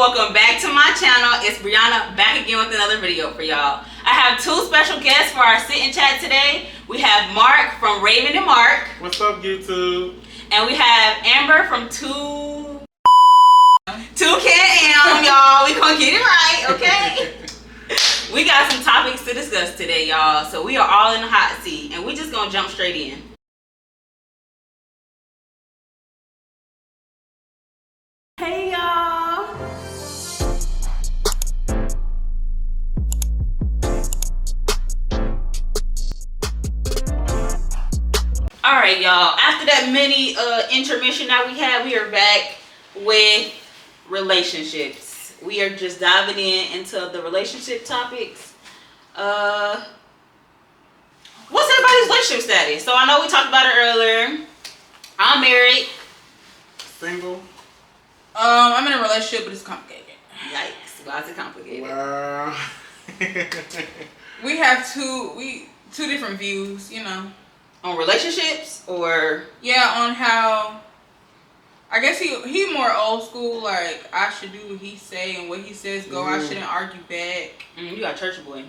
welcome back to my channel. It's Brianna back again with another video for y'all. I have two special guests for our sit and chat today. We have Mark from Raven and Mark. What's up, YouTube? And we have Amber from 2 Can y'all. We gonna get it right, okay? We got some topics to discuss today, y'all. So we are all in the hot seat and we just gonna jump straight in. Hey y'all. Alright y'all, after that mini intermission that we had, we are back with relationships. We are just diving into the relationship topics. What's everybody's relationship status? So I know we talked about it earlier. I'm married. Single. I'm in a relationship, but it's complicated. Yikes, why is it complicated? Wow. We have two different views, you know. On relationships or? Yeah, on how, I guess he more old school, like I should do what he say and what he says go. I shouldn't argue back. You got a church boy.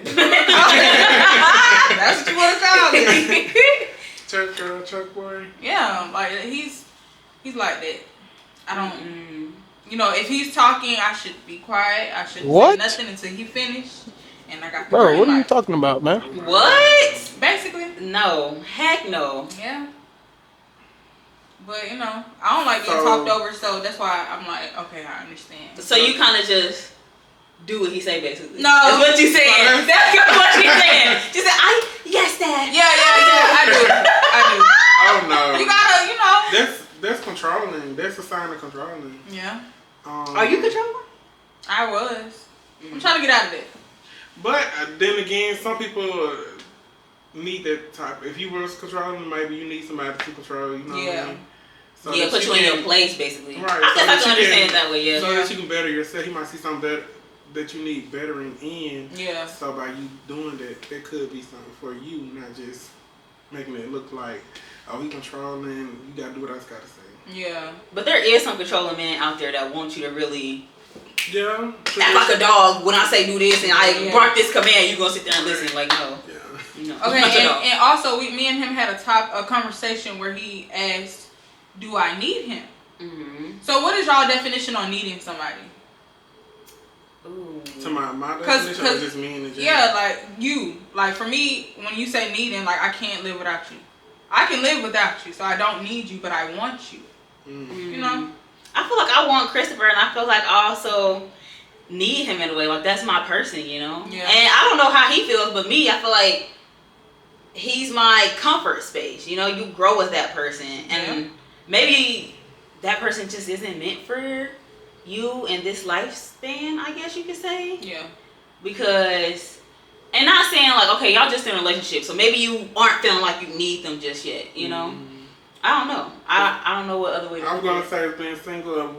That's what you want to call it. Church girl, church boy. Yeah, like he's like that. I don't, you know, if he's talking, I should be quiet. I shouldn't say nothing until he finished. And I got the Bro, what are you light. talking about, man? What? Basically. No. Heck no. Yeah. But, you know, I don't like getting talked over, so that's why I'm like, okay, I understand. So you kind of just do what he say, basically. No. That's what you saying. That's what you saying. She said, yes, Dad. Yeah, I do. Oh, no. You gotta, you know. That's controlling. That's a sign of controlling. Yeah. Are you controlling? I was. I'm trying to get out of it. But then again, some people need that type. If you was controlling, maybe you need somebody to control. You know what I mean? So yeah, put you in your place, basically. Right. I guess I can understand it that way. Yeah. So that you can better yourself. He might see something that you need bettering in. Yeah. So by you doing that could be something for you, not just making it look like, oh, he controlling. You gotta do what I gotta say. Yeah. But there is some controlling men out there that want you to really. Yeah. Act like a dog when I say do this and I bark this command, you gonna sit there and listen. Like no. Yeah. No. Okay, and also me and him had a conversation where he asked, "Do I need him?" So what is y'all definition on needing somebody? Ooh. To my definition, or just me in the general? Yeah, like you. Like for me, when you say needing, like I can't live without you. I can live without you, so I don't need you, but I want you. You know? I feel like I want Christopher, and I feel like I also need him in a way. Like that's my person, you know. Yeah. And I don't know how he feels, but me, I feel like he's my comfort space. You know, you grow with that person, and maybe that person just isn't meant for you in this lifespan. I guess you could say. Yeah. Because, and not saying like, okay, y'all just in a relationship, so maybe you aren't feeling like you need them just yet. You know. I don't know. I don't know what other way to I was going to say, being single,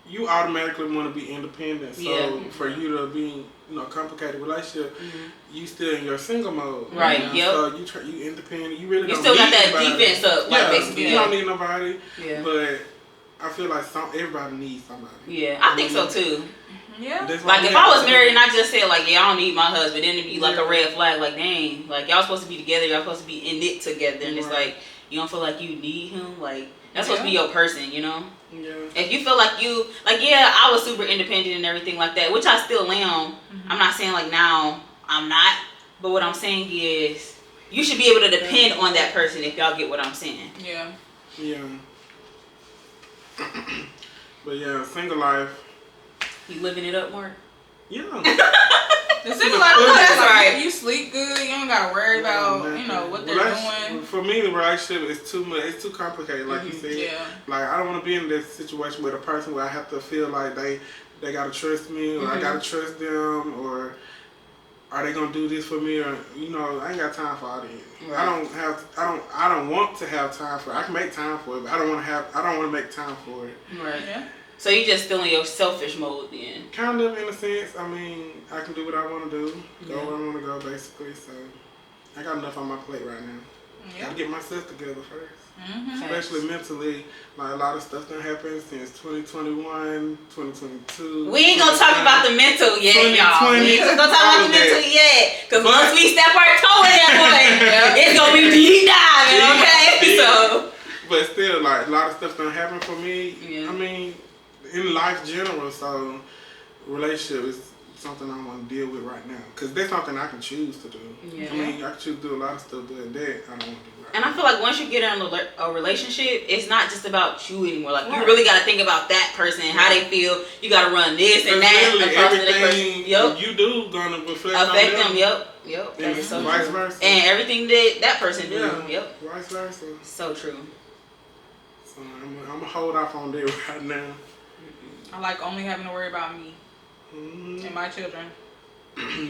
you automatically want to be independent. So for you to be, a complicated relationship, you still in your single mode. Right, So you independent. You really you don't still need got that nobody. defense up, like basically. You don't need nobody. Yeah. But I feel like everybody needs somebody. Yeah, I think so too. Yeah. Like if I was married and I just said like, yeah, I don't need my husband, then it'd be like a red flag. Like, dang, like y'all supposed to be together, y'all supposed to be in it together, and it's like you don't feel like you need him. Like that's supposed to be your person, you know. Yeah. If you feel like you, like, yeah, I was super independent and everything like that, which I still am. I'm not saying like now I'm not, but what I'm saying is you should be able to depend on that person if y'all get what I'm saying. Yeah. Yeah. But yeah, single life. You living it up, Mark? Yeah. The single life, that's right. If you sleep good, you don't gotta worry about what they're doing. For me, the relationship is too much. It's too complicated, like you said. Yeah. Like I don't want to be in this situation with a person where I have to feel like they gotta trust me, or I gotta trust them, or are they gonna do this for me, or I ain't got time for all that. Right. I don't want to have time for it. I can make time for it, but I don't want to make time for it. Right. Yeah. So you just still in your selfish mode then? Kind of, in a sense. I mean, I can do what I want to do, go where I want to go, basically. So I got enough on my plate right now. Gotta get myself together first. Especially mentally. Like, a lot of stuff that happened since 2021, 2022. We ain't gonna talk about the mental yet, y'all. We ain't gonna talk about the mental yet. Because once we step our toe in that way, it's gonna be deep diving, okay? So. But still, like, a lot of stuff done happened for me. Yeah. I mean, in life general, so relationship is something I want to deal with right now. Because that's something I can choose to do. Yeah. I mean, I can choose to do a lot of stuff, but that I don't want to do right And now. I feel like once you get in a relationship, it's not just about you anymore. Like, you really got to think about that person, how they feel. You got to run this and that. Everything you do gonna affect them. Yep. And that is so vice true. versa. And everything that person do. Yep. Vice versa. So true. So I'm gonna hold off on that right now. I like only having to worry about me and my children.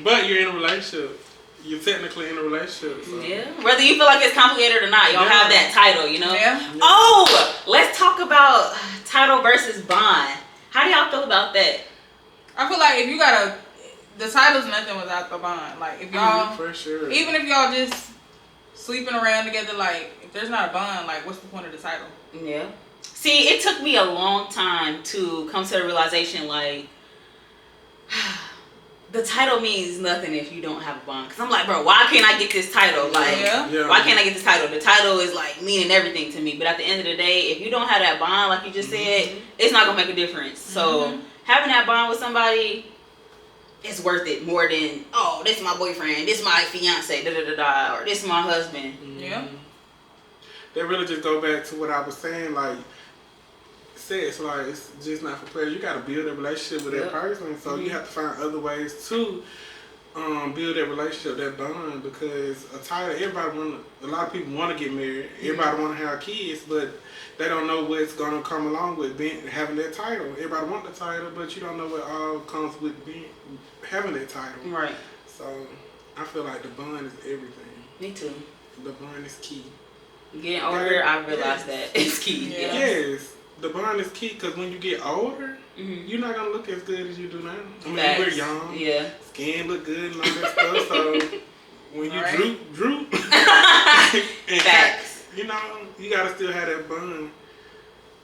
But you're in a relationship. You're technically in a relationship. So. Yeah. Whether you feel like it's complicated or not, y'all have that title, you know? Yeah. Oh, let's talk about title versus bond. How do y'all feel about that? I feel like if you got the title's nothing without the bond. Like, if y'all, for sure. Even if y'all just sleeping around together, like, if there's not a bond, like, what's the point of the title? Yeah. See, it took me a long time to come to the realization, like, the title means nothing if you don't have a bond. Because I'm like, bro, why can't I get this title? Like, why can't I get this title? The title is, like, meaning everything to me. But at the end of the day, if you don't have that bond, like you just said, it's not going to make a difference. So, having that bond with somebody, it's worth it more than, oh, this is my boyfriend, this is my fiance, or this is my husband. Yeah. That really just go back to what I was saying, like, sex, like, it's just not for pleasure. You got to build a relationship with that person, so you have to find other ways to build that relationship, that bond, because a title, a lot of people want to get married, everybody want to have kids, but they don't know what's going to come along with having that title. Everybody want the title, but you don't know what all comes with having that title. Right. So, I feel like the bond is everything. Me too. The bond is key. Getting older, I realized that it's key. Yeah. Yes. The bond is key because when you get older, you're not gonna look as good as you do now. I mean, we're young, skin look good and all that stuff. So when you droop, and facts. You know, you gotta still have that bond. And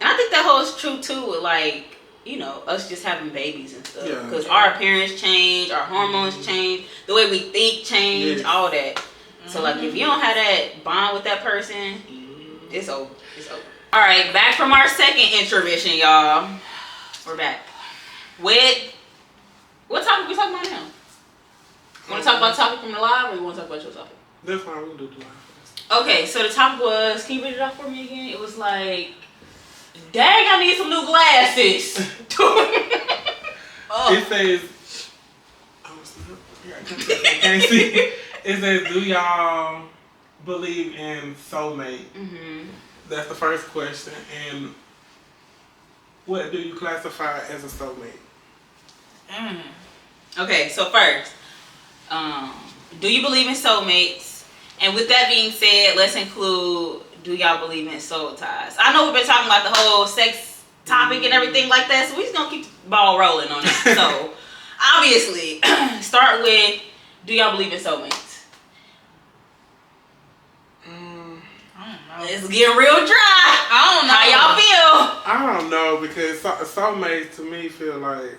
I think that holds true too with, like, you know, us just having babies and stuff. Because our appearance change, our hormones change, the way we think change, all that. So like, if you don't have that bond with that person, it's over. It's over. All right, back from our second intermission, y'all. We're back. With what topic we talking about now? Want to talk about the topic from the live, or you want to talk about your topic? That's fine. We'll do the live first. Okay, so the topic was, can you read it off for me again? It was like, dang, I need some new glasses. It says, I can't see. It says, do y'all believe in soulmate? That's the first question. And what do you classify as a soulmate? Okay, so first, do you believe in soulmates? And with that being said, let's include, do y'all believe in soul ties? I know we've been talking about the whole sex topic and everything like that, so we're just going to keep the ball rolling on that. So, obviously, start with, do y'all believe in soulmates? It's getting real dry. I don't know. How y'all feel? I don't know, because soulmates to me feel like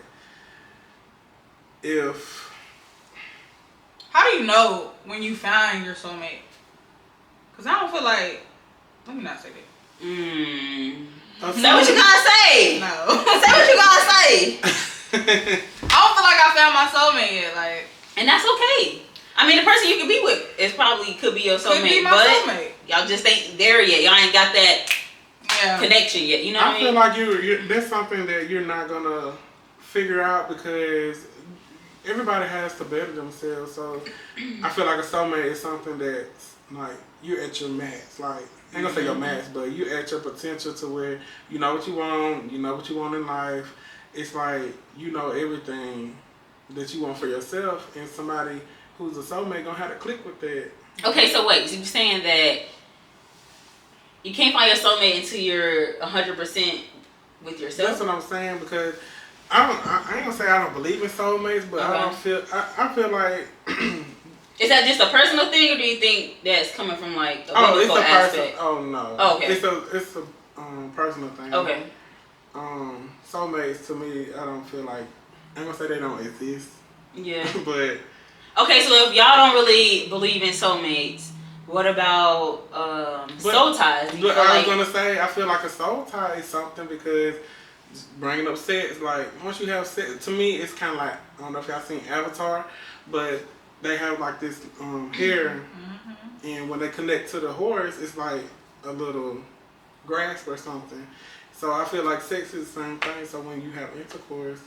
if... How do you know when you find your soulmate? Because I don't feel like... Let me not say that. Say what you gotta say. No. Say what you gotta say. I don't feel like I found my soulmate yet. Like, and that's okay. I mean, the person you could be with could be your soulmate. Could be my soulmate. Y'all just ain't there yet. Y'all ain't got that connection yet. You know what I mean? I feel like you're that's something that you're not gonna figure out, because everybody has to better themselves. So I feel like a soulmate is something that's like you're at your max. Like, I ain't gonna say your max, but you're at your potential to where you know what you want. You know what you want in life. It's like you know everything that you want for yourself, and somebody who's a soulmate gonna have to click with that. Okay, so wait, so you're saying that you can't find your soulmate until you're 100% with yourself? That's what I'm saying, because I ain't gonna say I don't believe in soulmates, but I feel like Is that just a personal thing, or do you think that's coming from like a it's biblical a aspect? Oh no. Oh, okay. It's a personal thing. Okay. Soulmates to me, I don't feel like, I'm gonna say they don't exist. Yeah. But okay, so if y'all don't really believe in soulmates, what about soul ties? But I was gonna say, I feel like a soul tie is something because bringing up sex, like once you have sex, to me it's kind of like, I don't know if y'all seen Avatar, but they have like this hair, and when they connect to the horse, it's like a little grasp or something. So I feel like sex is the same thing. So when you have intercourse,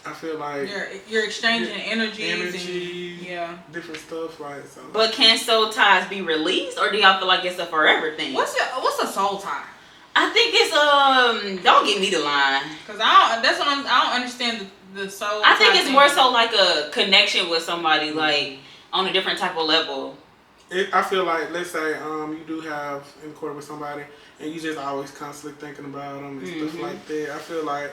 I feel like you're exchanging energy, and, different stuff, right? So. But can soul ties be released, or do y'all feel like it's a forever thing? What's a soul tie? I think it's don't give me the line, cause I don't understand the soul. I think it's more so like a connection with somebody, like on a different type of level. I feel like, let's say you do have intercourse with somebody, and you just always constantly thinking about them and stuff like that. I feel like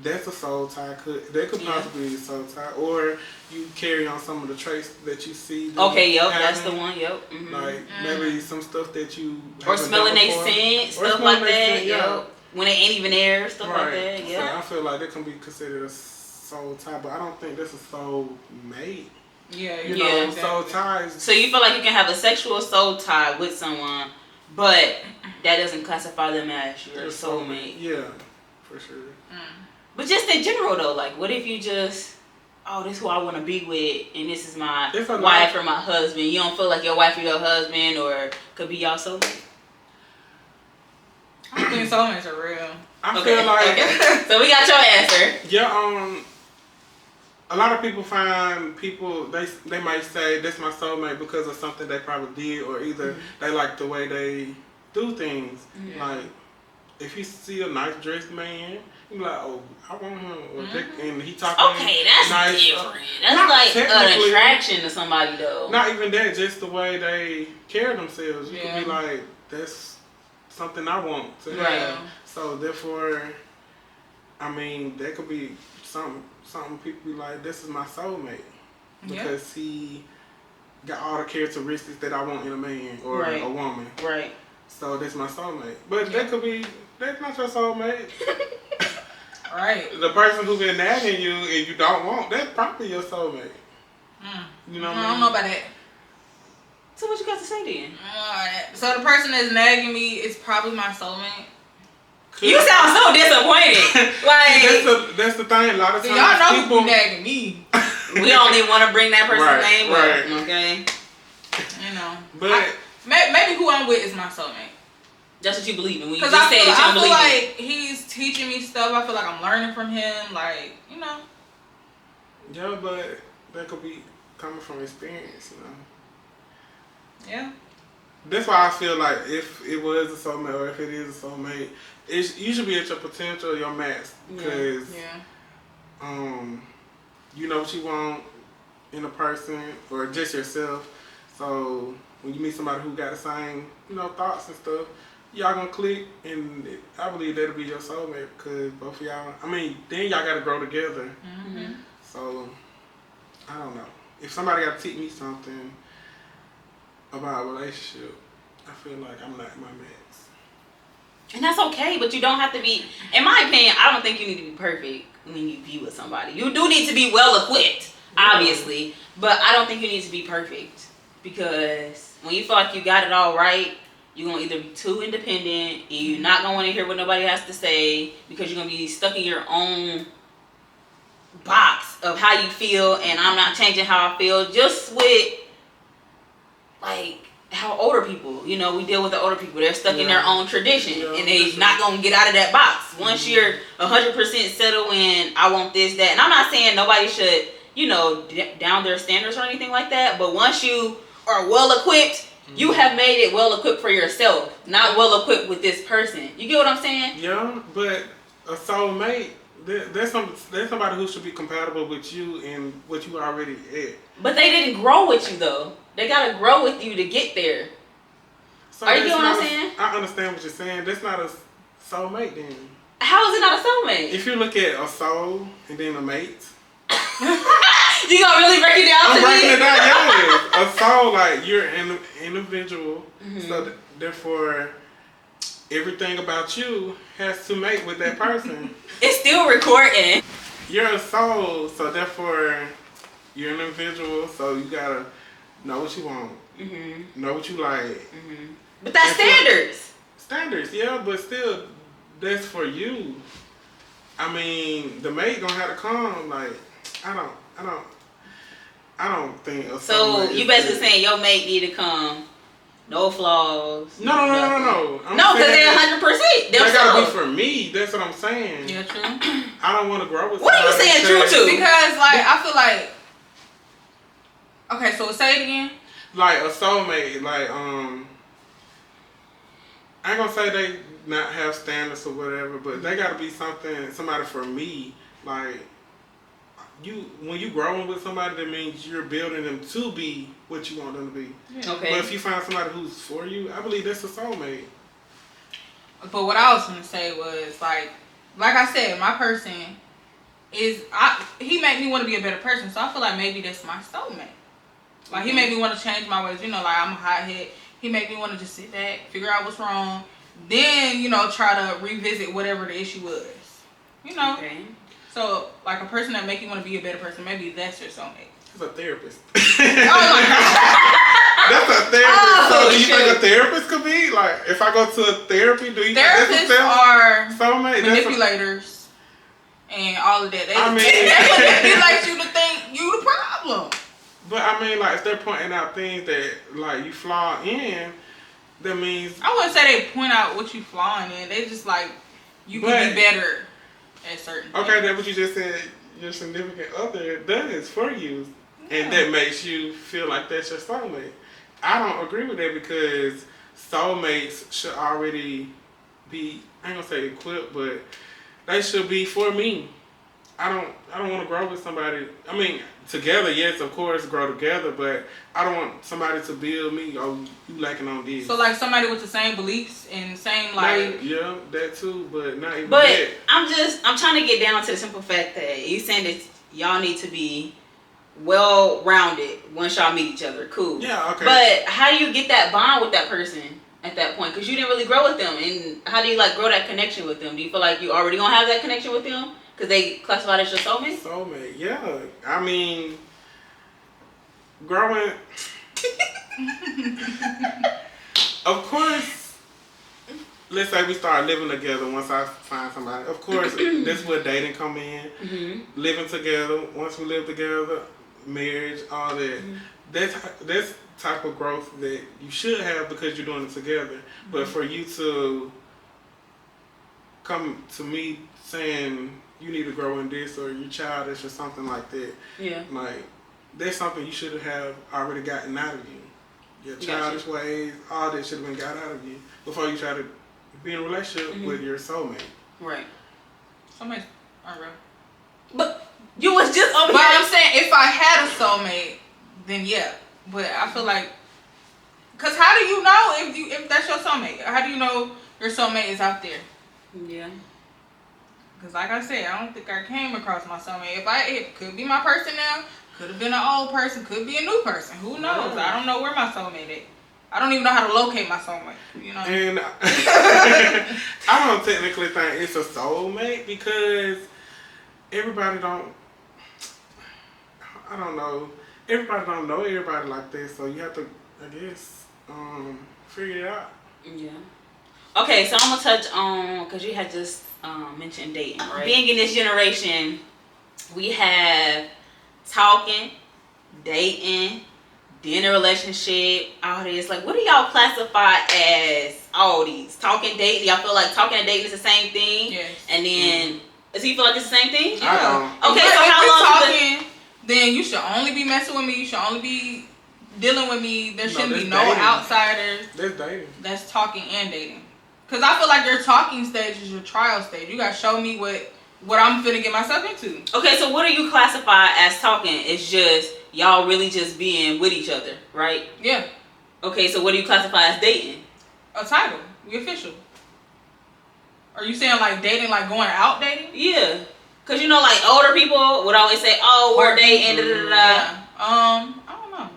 that's a soul tie. That could possibly be a soul tie, or you carry on some of the traits that you see. Okay, that's the one. Yep. Like maybe some stuff that you or smelling they scent, stuff like that. Yep. When they ain't even there, stuff like that. Yeah. So I feel like that can be considered a soul tie, but I don't think that's a soul mate. Yeah, you know, soul ties. So you feel like you can have a sexual soul tie with someone, but that doesn't classify them as your soulmate. Yeah, for sure. But just in general though, like what if you just, this is who I want to be with, and this is my wife or my husband. You don't feel like your wife or your husband or could be y'all soulmate? I don't think soulmates are real. I feel like so we got your answer. Yeah, a lot of people find people, they might say that's my soulmate because of something they probably did, or either they like the way they do things. Like if you see a nice dressed man, you be like, oh, I want him. And he talking that's nice. Different. That's like an attraction to somebody though. Not even that, just the way they carry themselves. You could be like, that's something I want to have. So therefore, I mean, that could be something people be like, this is my soulmate. Because he got all the characteristics that I want in a man or a woman. Right. So that's my soulmate. But that could be, that's not your soulmate. Right. The person who been nagging you and you don't want, that's probably your soulmate. You know what I mean? I don't know about that. So what you got to say then? So the person that's nagging me is probably my soulmate. You sound so disappointed. Like that's the thing. A lot of times y'all know people nagging me. We don't even want to bring that person's name up. Okay. You know. But maybe who I'm with is my soulmate. That's what you believe in. When you just say that you don't believe I feel like he's teaching me stuff. I feel like I'm learning from him. Like, you know. Yeah, but that could be coming from experience, you know. Yeah. That's why I feel like if it was a soulmate or if it is a soulmate, you should be at your potential, your max. Because you know what you want in a person or just yourself. So when you meet somebody who got the same, thoughts and stuff, y'all gonna click, and I believe that'll be your soulmate because both of y'all, then y'all gotta grow together. So, I don't know. If somebody gotta teach me something about a relationship, I feel like I'm not my max. And that's okay, but you don't have to be, in my opinion, I don't think you need to be perfect when you be with somebody. You do need to be well equipped, obviously, but I don't think you need to be perfect because when you feel like you got it all right, you're going to either be too independent and you're not going to want to hear what nobody has to say because you're going to be stuck in your own box of how you feel, and I'm not changing how I feel. Just with, like, how older people, we deal with the older people. They're stuck in their own tradition, and they're not going to get out of that box. Once you're 100% settled in, I want this, that. And I'm not saying nobody should, down their standards or anything like that, but once you are well equipped, you have made it well equipped for yourself, not well equipped with this person. You get what I'm saying? Yeah, but a soulmate, there's somebody who should be compatible with you and what you already at. But they didn't grow with you though. They gotta grow with you to get there. So are you getting what I'm saying? I understand what you're saying. That's not a soulmate then. How is it not a soulmate? If you look at a soul and then a mate. You gonna really break it down I'm to breaking me? it down, yes. A soul, like, you're an individual, so therefore, everything about you has to mate with that person. It's still recording. You're a soul, so therefore, you're an individual, so you gotta know what you want, know what you like. But that's standards. Standards, yeah, but still, that's for you. I mean, the mate gonna have to come. Like, I don't think. So you basically saying your mate need to come, no flaws. No. No, because they're 100%. That gotta be for me. That's what I'm saying. Yeah, true. I don't want to grow with. What are you saying true to? Because like I feel like. Okay, so say it again. Like a soulmate, like I ain't gonna say they not have standards or whatever, but they gotta be somebody for me. Like when you growing with somebody, that means you're building them to be what you want them to be. Okay. But if you find somebody who's for you, I believe that's a soulmate. But what I was gonna say was like I said, my person is he made me want to be a better person, so I feel like maybe that's my soulmate. Like he made me want to change my ways. You know, like I'm a hothead. He made me want to just sit back, figure out what's wrong, then try to revisit whatever the issue was. You know. Okay. So like a person that make you want to be a better person, maybe that's your soulmate. That's a therapist. Oh my god. That's a therapist. So do you think a therapist could be like? If I go to a therapy, do you therapists think are soulmate? manipulators and all of that? They I mean, manipulate you to think you the problem. But I mean, like, if they're pointing out things that, like, you flaw in, that means... I wouldn't say they point out what you flawing in. They just, like, you can be better at certain things. Okay, that's what you just said. Your significant other does for you. Yeah. And that makes you feel like that's your soulmate. I don't agree with that because soulmates should already be, I ain't gonna say equipped, but they should be for me. I don't want to grow with somebody. I mean, together, yes, of course, grow together, but I don't want somebody to build me. Oh, you lacking on this. So like somebody with the same beliefs and same like. Yeah, that too, but not even but that. I'm trying to get down to the simple fact that you saying that y'all need to be well-rounded once y'all meet each other. Cool. Yeah, okay. But how do you get that bond with that person at that point? Because you didn't really grow with them, and how do you like grow that connection with them? Do you feel like you already gonna have that connection with them? Because they classified as your soulmate? Soulmate, yeah. I mean, growing... Of course, let's say we start living together once I find somebody. Of course, that's where dating come in. Mm-hmm. Living together, once we live together, marriage, all that. Mm-hmm. That's type of growth that you should have because you're doing it together. Mm-hmm. But for you to come to me saying... you need to grow in this or you're childish or something like that. Yeah. Like, that's something you should have already gotten out of you. Your childish ways, all that should have been got out of you before you try to be in a relationship with your soulmate. Right. Soulmates aren't real. But you was just over here. But I'm saying if I had a soulmate, then yeah. But I feel like, cause how do you know if that's your soulmate? How do you know your soulmate is out there? Yeah. Because like I said, I don't think I came across my soulmate. It could be my person now. Could have been an old person. Could be a new person. Who knows? I don't know where my soulmate is. I don't even know how to locate my soulmate. You know? And I don't technically think it's a soulmate because everybody don't... I don't know. Everybody don't know everybody like that. So you have to, I guess, figure it out. Yeah. Okay, so I'm going to touch on... because you had just... mentioned dating, right? Being in this generation, we have talking, dating, being in a relationship, all this. Like, what do y'all classify as all these? Talking, dating? Y'all feel like talking and dating is the same thing? Yes. And then, does he feel like it's the same thing? I don't. Okay, so how long talking, then you should only be messing with me. You should only be dealing with me. There shouldn't be no outsiders. That's dating. That's talking and dating. Because I feel like your talking stage is your trial stage. You got to show me what I'm finna get myself into. Okay, so what do you classify as talking? It's just y'all really just being with each other, right? Yeah. Okay, so what do you classify as dating? A title. We official. Are you saying like dating, like going out dating? Yeah. Because, you know, like, older people would always say, oh, we're dating, da-da-da-da. Yeah. I don't know.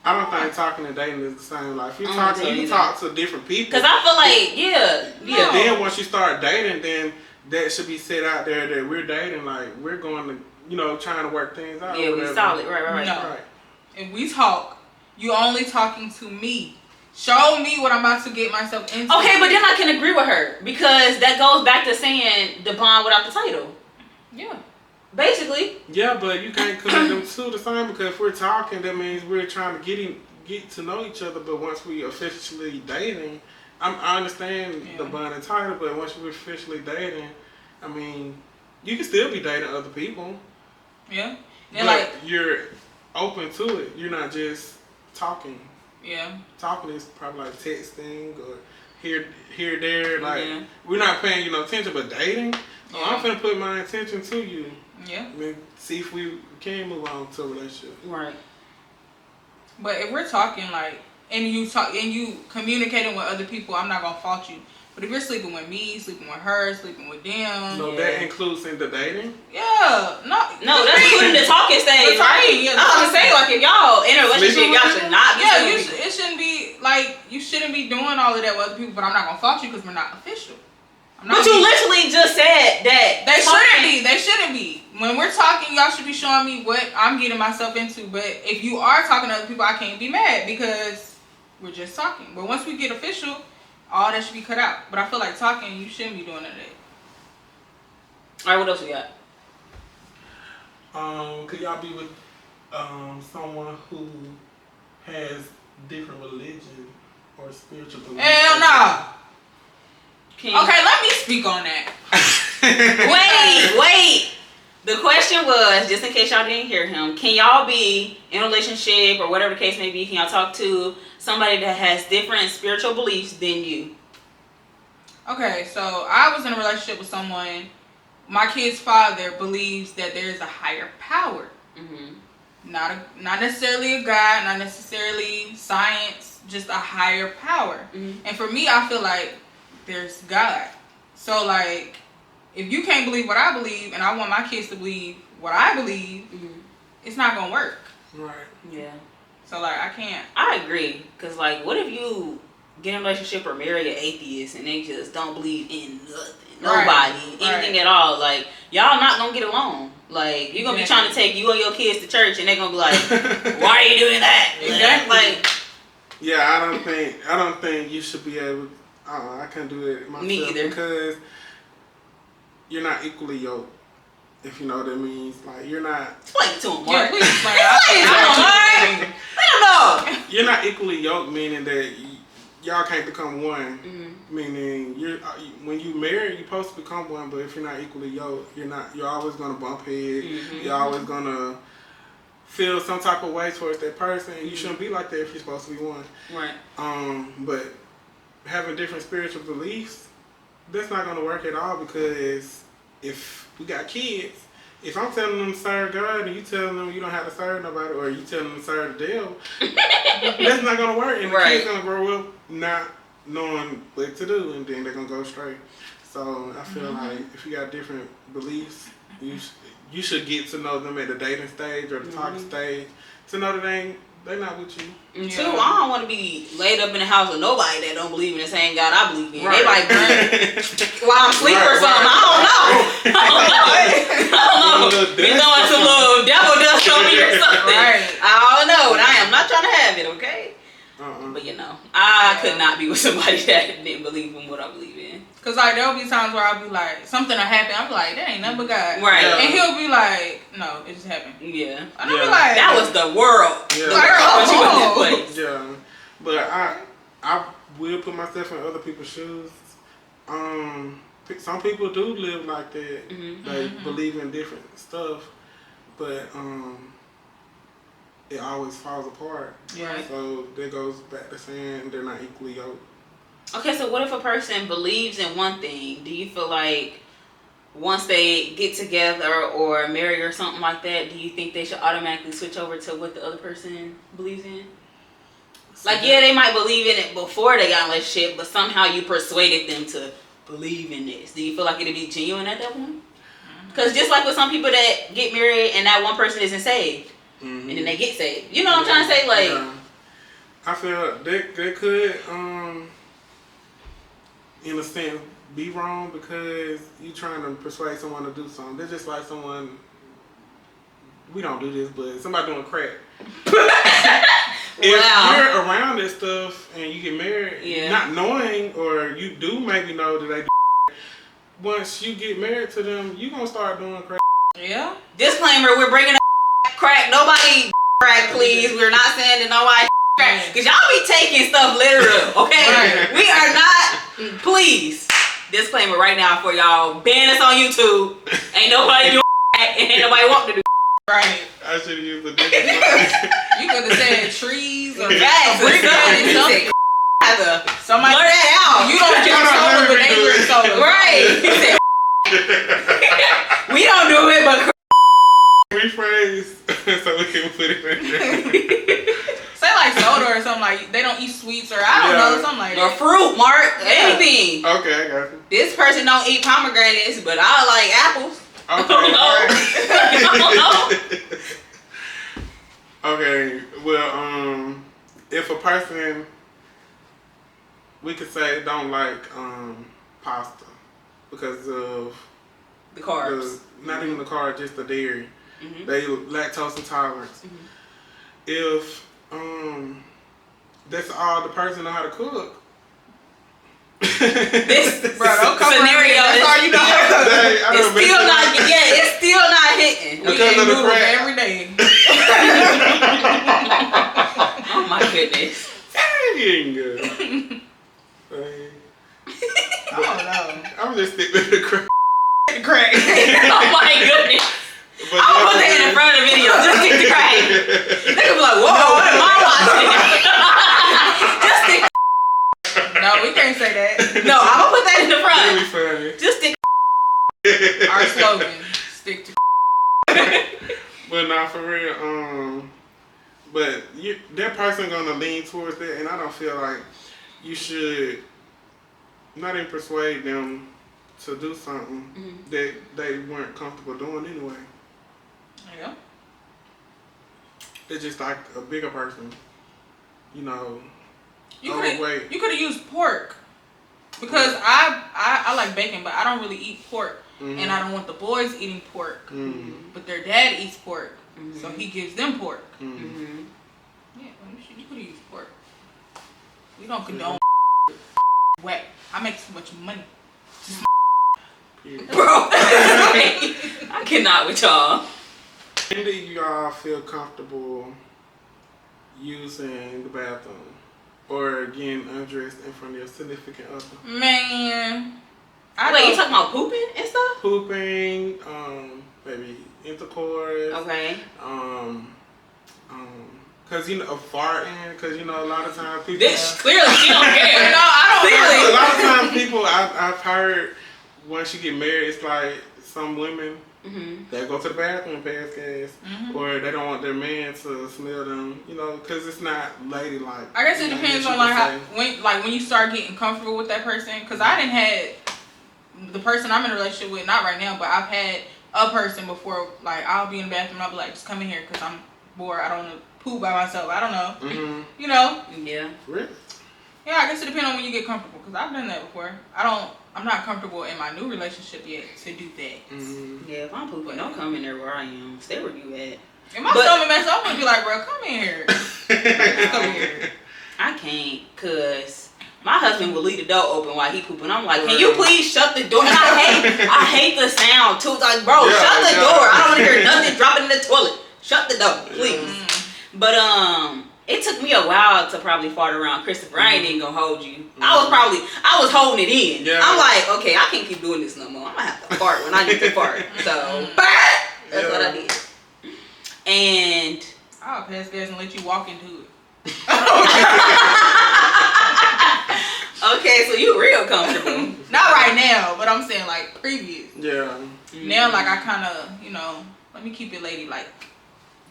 I don't think talking and dating is the same. Like, if you're talking, you talk to different people. Because I feel like, yeah. Then once you start dating, then that should be set out there that we're dating. Like, we're going to, you know, trying to work things out. Yeah, we solid. Right. No. Right. If we talk, you only talking to me. Show me what I'm about to get myself into. Okay, but then I can agree with her. Because that goes back to saying the bond without the title. Yeah. Basically. Yeah, but you can't connect them two the same, because if we're talking, that means we're trying to get to know each other. But once we officially dating, I understand the bond and title, but once we're officially dating, I mean, you can still be dating other people. Yeah. And like, you're open to it. You're not just talking. Yeah. Talking is probably like texting or here, there. Like, we're not paying you no attention, but dating, I'm finna put my attention to you. Yeah. I mean, see if we can move on to a relationship. Right. But if we're talking, like, and you communicating with other people, I'm not gonna fault you. But if you're sleeping with me, sleeping with her, sleeping with them, so that includes in the dating? Yeah, no, that's including the talking stage, right? Yeah, I was gonna say, like, if y'all in a relationship, y'all should not be. Yeah, it shouldn't be like, you shouldn't be doing all of that with other people. But I'm not gonna fault you because we're not official. But you literally just said that they shouldn't be. When we're talking, y'all should be showing me what I'm getting myself into. But if you are talking to other people, I can't be mad because we're just talking. But once we get official, all that should be cut out. But I feel like talking, you shouldn't be doing that. All right, what else we got? Could y'all be with someone who has different religion or spiritual beliefs? Hell no. Okay, let me speak on that. Wait. The question was, just in case y'all didn't hear him, can y'all be in a relationship or whatever the case may be, can y'all talk to somebody that has different spiritual beliefs than you? Okay, so I was in a relationship with someone, my kid's father believes that there is a higher power. Mm-hmm. Not necessarily a God, not necessarily science, just a higher power. Mm-hmm. And for me, I feel like there's God. So, like, if you can't believe what I believe and I want my kids to believe what I believe, it's not going to work. Right. Yeah. So, like, I can't. I agree. Because, like, what if you get in a relationship or marry an atheist and they just don't believe in nothing, nobody, anything at all? Like, y'all not going to get along. Like, you're going to be trying to take you and your kids to church and they're going to be like, why are you doing that? Exactly. Like, yeah, I don't think you should be able. I can't do it myself. Me either. Because you're not equally yoked. If you know what that means, like, you're not. Explain it to him, Mark. Yeah, please explain it. I don't know. You're not equally yoked, meaning that y'all can't become one. Mm-hmm. Meaning when you marry, you're supposed to become one. But if you're not equally yoked, you're always gonna bump heads. Mm-hmm. You're always gonna feel some type of way towards that person. And you shouldn't be like that if you're supposed to be one. Right. But having different spiritual beliefs, that's not gonna work at all, because if we got kids, if I'm telling them to serve God and you telling them you don't have to serve nobody, or you telling them to serve the devil, that's not gonna work. And the kid's gonna grow up not knowing what to do, and then they're gonna go straight. So I feel like if you got different beliefs, you should get to know them at the dating stage or the talking stage to know that they're not with you. And two, I don't want to be laid up in the house with nobody that don't believe in the same God I believe in. They like burn while I'm asleep or something. I don't know. Be throwing some little devil dust on me or something. I don't know. And I am not trying to have it, okay? But you know, I could not be with somebody that didn't believe in what I believe in. Cause like there'll be times where I'll be like, something will happen. I'll be like, that ain't nothing but God. Right. And he'll be like, no, it just happened. Yeah. And I'll be like, that was the world. Yeah. The world put you in this place. Yeah. But I will put myself in other people's shoes. Some people do live like that. Mm-hmm. They believe in different stuff, but it always falls apart. Yeah. So that goes back to saying they're not equally yoked. Okay, so what if a person believes in one thing? Do you feel like once they get together or marry or something like that, do you think they should automatically switch over to what the other person believes in? Like, yeah, they might believe in it before they got in a relationship, but somehow you persuaded them to believe in this? Do you feel like it'd be genuine at that point? Because just like with some people that get married and that one person isn't saved, and then they get saved. You know what I'm trying to say? Like, I feel they could, in a sense, be wrong because you trying to persuade someone to do something. They're just like someone. We don't do this, but somebody doing crack. If you're around this stuff and you get married, not knowing, or you do maybe know that they do, once you get married to them, you gonna start doing crack. Yeah. Disclaimer: we're bringing up crack. Nobody crack, please. We're not saying that nobody crack, because y'all be taking stuff literal. Okay, we are not. Please. Disclaimer right now for y'all. Ban us on YouTube. Ain't nobody doing crack, and ain't nobody want to do. Right. I should have used a different You could have said trees or something. Somebody blur that out. You don't drink soda, but they drink soda. Right. We don't do it, but rephrase so we can put it in there. Say like soda or something, like they don't eat sweets, or I don't know, something like that. Or fruit, Mark. Anything. Okay, I got you. This person don't eat pomegranates, but I like apples. Okay. Okay. Well, if a person, we could say, don't like pasta because of the carbs, not even the carbs, just the dairy. They lactose intolerance. If that's all the person know how to cook. This bro, don't come scenario. That's all you know. It's still not. Yeah, it's still not hitting. We ain't moving every day. Oh my goodness. Dang. I don't know. I'm just sticking to the crack. The crack. Oh my goodness. But I'm gonna put that in the front of the video. Just stick to crack. Nigga be like, whoa, what am I watching? Just stick. No, we can't say that. No, I'm gonna put that in the front. Really funny. Just stick. Our slogan: stick to. But not for real. But that person gonna lean towards that, and I don't feel like you should not even persuade them to do something that they weren't comfortable doing anyway. Yeah. They're just like a bigger person, you know. You could have used pork, because I like bacon, but I don't really eat pork, and I don't want the boys eating pork, but their dad eats pork, so he gives them pork. Yeah, you could have used pork. We don't condone wet. I make so much money. Bro, I cannot with y'all. When do y'all feel comfortable using the bathroom or getting undressed in front of your significant other? Man, wait, you talking about pooping and stuff? Pooping, maybe intercourse. Okay. Cause you know, farting. Cause you know, a lot of times people. This clearly she don't care. No, I don't. Clearly, a lot of times people I've heard once you get married, it's like some women they go to the bathroom, pass gas, or they don't want their man to smell them. You know, cause it's not ladylike. I guess it depends on like how when you start getting comfortable with that person. Cause I didn't had the person I'm in a relationship with, not right now, but I've had a person before. Like I'll be in the bathroom, I'll be like, just come in here, cause I'm bored. I don't want to poop by myself. I don't know. You know. Yeah. Really? Yeah, I guess it depends on when you get comfortable. Cause I've done that before. I'm not comfortable in my new relationship yet to do that. Yeah, if I'm pooping, don't come in there where I am. Stay where you at. If my stomach messed up, I'm gonna be like, bro, come in here. Come here. I can't, cause my husband will leave the door open while he pooping. I'm like, can you please shut the door? And I hate the sound too. It's like, bro, shut the door. I don't want to hear nothing dropping in the toilet. Shut the door, please. But it took me a while to probably fart around Christopher. I ain't even gonna hold you. I was holding it in. Yeah. I'm like, okay, I can't keep doing this no more. I'm gonna have to fart when I need to fart. So that's what I did. And I'll pass gas and let you walk into it. Okay, so you real comfortable. Not right now, but I'm saying like previous. Yeah. Now like I kind of, you know, let me keep it ladylike.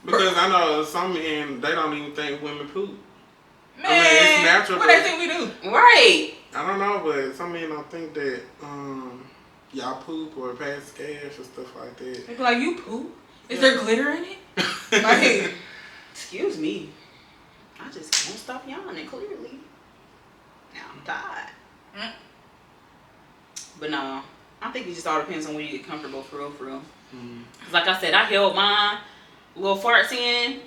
Because I know some men, they don't even think women poop. Man, I mean, it's natural. What they think we do? Right. I don't know, but some men don't think that y'all poop or pass gas or stuff like that. They be like, you poop? Is there glitter in it? Like, excuse me. I just won't stop yawning, clearly. Now I'm tired. But no, I think it just all depends on when you get comfortable, for real, for real. Cause like I said, I held my little farts in.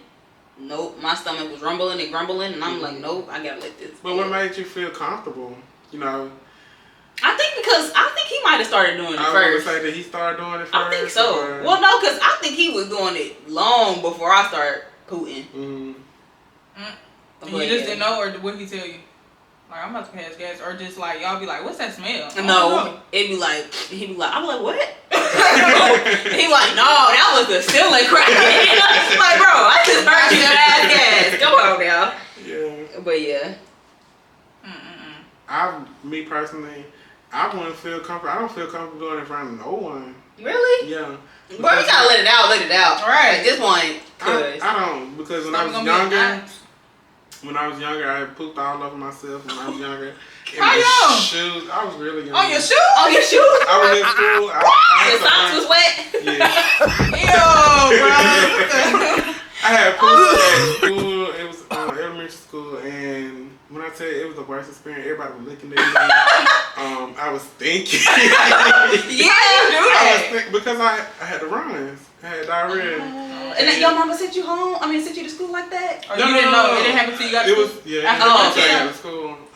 Nope, my stomach was rumbling and grumbling, and I'm like, nope, I gotta let this. But what made you feel comfortable? You know. I think he might have started doing it first. I was gonna say that he started doing it first. I think so. Or... Well, no, cause I think he was doing it long before I started pooting. And you just didn't know, or what he tell you? Like, I'm about to pass gas, or just like y'all be like, what's that smell? No, he'd be like, I'm like, what? He like, no, that was the ceiling crack. Like, bro, I just heard you pass gas. Come on now. Yeah. But yeah. Me personally, I wouldn't feel comfortable. I don't feel comfortable doing it in front of no one. Really? Yeah. Bro, you gotta let it out. Right. At this point, I don't, because when I was younger, I pooped all over myself when I was younger. How young? Shoes. I was really young. On your shoes? On your shoes? I was in school. Your socks was wet? Yeah. Ew, bro. I had poop at school. It was elementary school, and when I tell you it was the worst experience, everybody was looking at me. I was thinking. Yeah, you do that. Because I had the runs. I had diarrhea. And then your mama sent you home? I mean, sent you to school like that? Or you didn't know? It didn't happen until you got to school? After lunch I got to school. I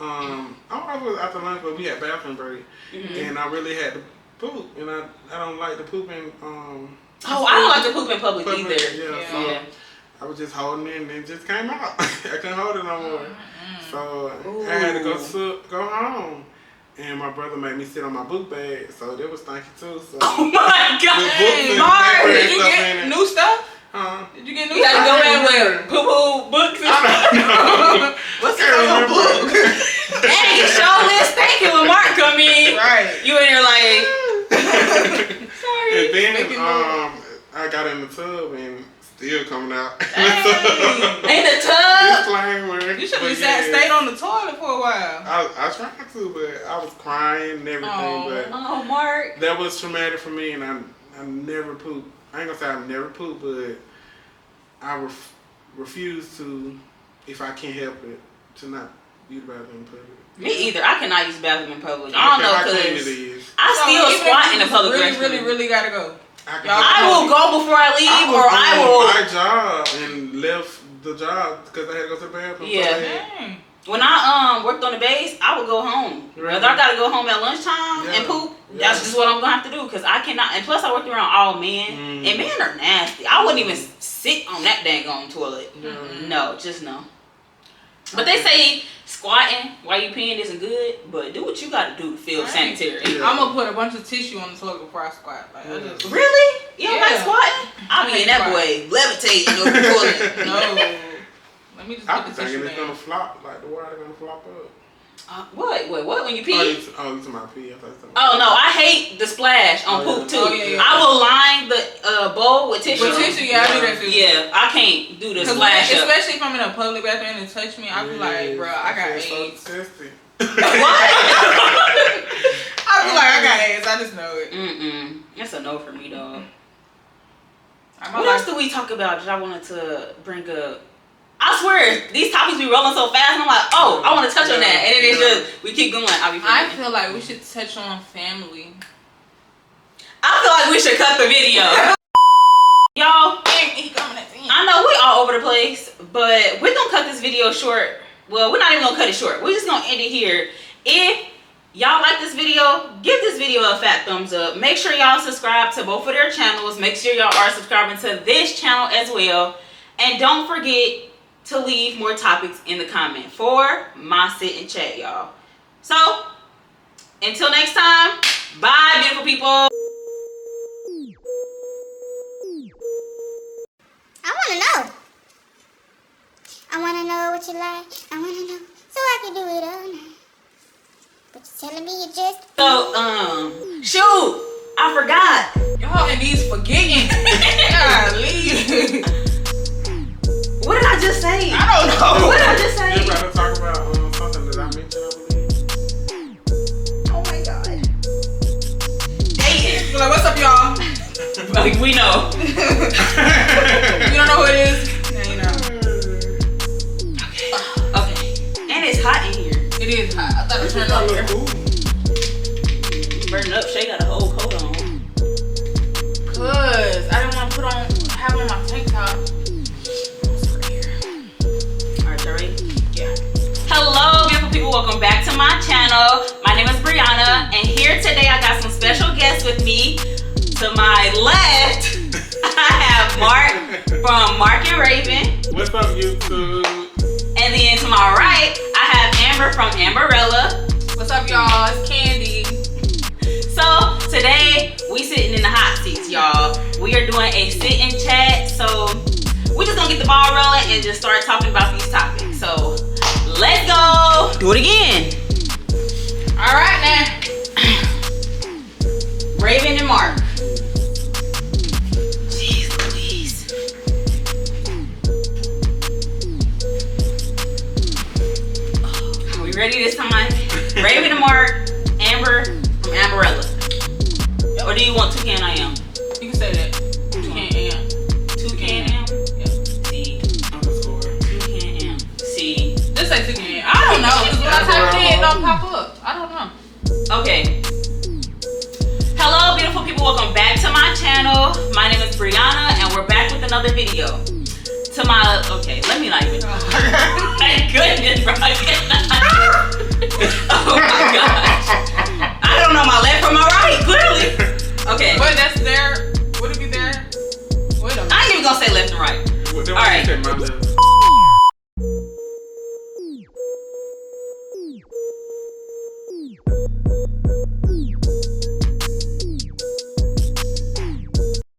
don't know if it was after lunch, but we had bathroom break. And I really had to poop. And I don't like to poop in... I don't like to poop in public either. So I was just holding it and it just came out. I couldn't hold it no more. So I had to go home. And my brother made me sit on my book bag, so that was stinky too. So oh my God! Mark, did you get new stuff? Did you get new stuff? You gotta go in with poo-poo books and stuff. What's the book? Hey, show this thinking when Mark come in. Right. You in there like... Sorry. And then I got in the tub and still coming out. In the tub? Disclaimer. You should have stayed on the toilet for a while. I tried to, but I was crying and everything. Oh, Mark. That was traumatic for me, and I never pooped. I ain't gonna say I've never pooped, but I refuse to, if I can't help it, to not use the bathroom in public. Me either. I cannot use the bathroom in public. I don't know, because I still squat in the public restroom. Really gotta go. I will go before I leave, or I will. My job and left the job because I had to go to the bathroom. Yeah. When I worked on the base, I would go home. Whether I gotta go home at lunchtime and poop, that's just what I'm gonna have to do, because I cannot. And plus, I worked around all men, and men are nasty. I wouldn't even sit on that dang on toilet. No, just no. But they say squatting while you peeing isn't good, but do what you gotta do to feel sanitary. I'm gonna put a bunch of tissue on the toilet before I squat. Like, really? You don't like squatting? I'll be in that boy levitating over the toilet. No. Let me just I'm put the tissue thinking it's down. gonna flop, like the water gonna flop up. What? Wait, what? When you pee? You talking about pee? Oh no, I hate the splash on poop too. Yeah. I will line the bowl with tissue. With tissue, I do that too. Yeah, I can't do the splash up. Especially if I'm in a public bathroom and it touch me, I be like, bro, I got AIDS. What? I be like, I got AIDS. I just know it. That's a no for me, dog. What else do we talk about that I wanted to bring up? I swear, these topics be rolling so fast, and I'm like, oh, I want to touch on that. And then it's just, we keep going. I feel like we should touch on family. I feel like we should cut the video. Y'all, I know we all over the place, but we're going to cut this video short. Well, we're not even going to cut it short. We're just going to end it here. If y'all like this video, give this video a fat thumbs up. Make sure y'all subscribe to both of their channels. Make sure y'all are subscribing to this channel as well. And don't forget to leave more topics in the comment for my sit and chat, y'all. So, until next time, bye, beautiful people. I want to know. I want to know what you like. I want to know so I can do it all night. But you're telling me you just... So, shoot, I forgot. Y'all and these forgetting. Golly. What did I just say? I don't know. What did I just say? You're about to talk about something that I mentioned, I believe. We know. You don't know who it is? Yeah, you know. Okay. And it's hot in here. It is hot. I thought it was turned on here. Burning up. Shay got a whole coat on. Cause I didn't want to have on my tank top. Alright, y'all ready? Yeah. Hello, beautiful people. Welcome back to my channel. My name is Brianna, and here today I got some special guests with me. To my left, I have Mark from Mark and Raven. What's up, YouTube? And then to my right, I have Amber from Amberella. What's up, y'all? It's Kandi. So today we sitting in the hot seats, y'all. We are doing a sit and chat. So we just gonna get the ball rolling and just start talking about these topics. So let's go. Do it again. All right, now. Raven and Mark. Jeez Louise. Are we ready this time? Raven and Mark, Amber from Amberella. Or do you want Toucan I Am? You can say that. Toucan AM. Toucan Am? Yeah. C. Underscore. Toucan Am. C. Just say Toucan. I don't know. Because when I type it in, it don't pop up. I don't know. Okay. Hello, beautiful people. Welcome back to my channel. My name is Brianna, and we're back with another video. To my, okay, let me not even. Thank goodness, bro. Oh my gosh. I don't know my left from my right, clearly. Okay. But that's there. Would it be there? Wait a minute. I ain't even gonna say left and right. All right. My left.